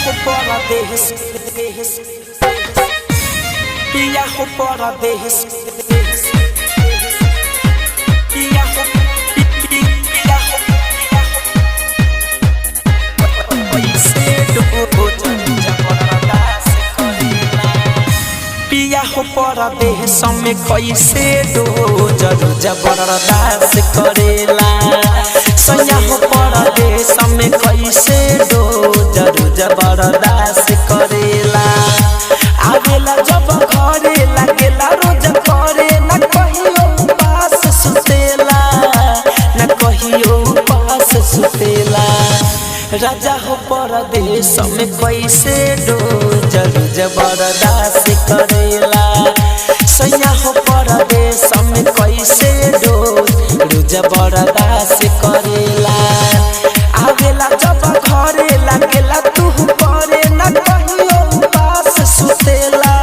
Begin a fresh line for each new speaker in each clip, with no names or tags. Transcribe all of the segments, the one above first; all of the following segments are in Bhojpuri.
हो परदेश पिया हो परदेश पिया हो पैसे डोबो पिया हो परदेश में कैसे डोजर जबरदस्त करेला सैया हो परदेश में कैसे डोजर जबरदस्त करेला आवेला जब घरे लागेला रोज करे न कहियो पास सुतेला न कहियो पास सुतेला राजा हो परदेश में कैसे डोजर जबरदस्त करेला सैया हो परदेश में कैसे डोजर जबरदस्त करेला आवेला जब घरे लागेला तू करे न कहियो पास सुतेला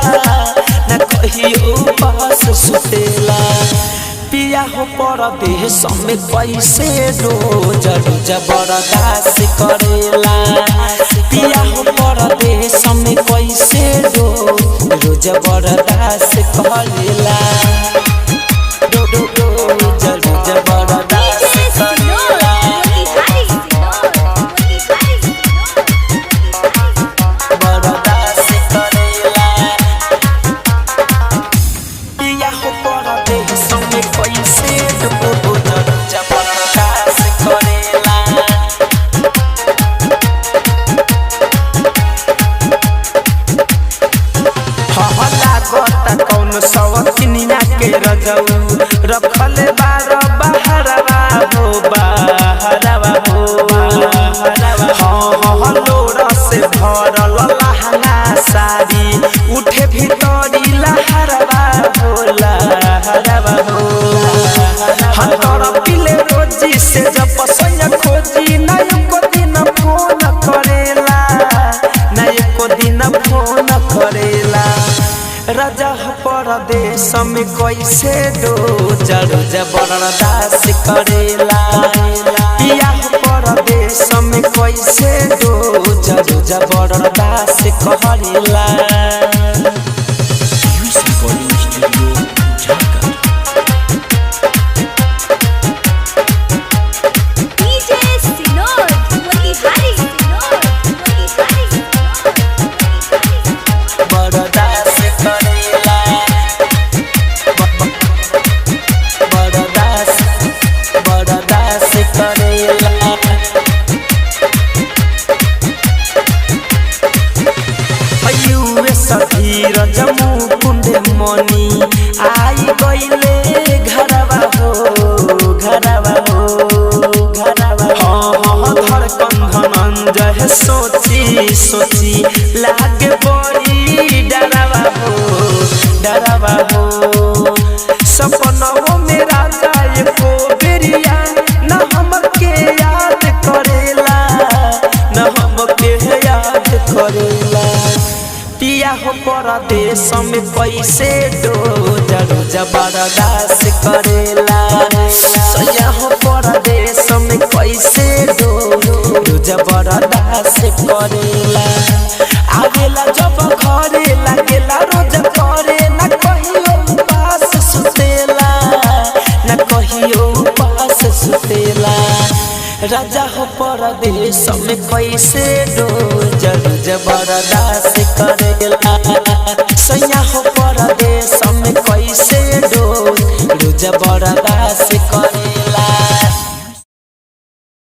न कहियो पास सुतेला पिया हो परदेश में कैसे डोजर जबरदस्त करेला पिया हो परदेश में कैसे डोजर जबरदस्त करेला डोजर जबरदस्त करेला बरदास्त करेला पिया हो परदेश में कैसे डोजर जबरदस्त करेला कौन सवकिनिया के रजऊ रखले बार बहरवा हो बहरवा हो हाँ लोरा से भरल लहंगा साड़ी उठे भीतरी लहरवा हो लहरवा हो हम तोरा पिले रोजी से जब पसंद खोजी न एको दिन फोन करेला न एको दिन फोन करेला राजा हो परदेश में कैसे डोजर जबरदस्त करेला पिया हो परदेश में कैसे डोजर जबरदस्त करेला जमू कुंडे मनी आई गईले घरवा हो घरवा हो घरवा हाँ धड़कन धनंजय सोची सोची लागे बड़ी डरवा हो सपनों में राजा एको बेरिया न हमके याद करेला न हमके याद करेला पिया हो परदेश में कैसे डोजर जबरदस्त करेला सैया हो परदेश में कैसे डोजर जबरदस्त करेला आवेला जब घरे लागेला रोज करे न कहियो पास सुतेला न कहियो पास सुतेला राजा हो परदेश में कैसे डोजर जबरदस्त करेला सैया हो परदेश में कैसे डोजर जबरदस्त करेला।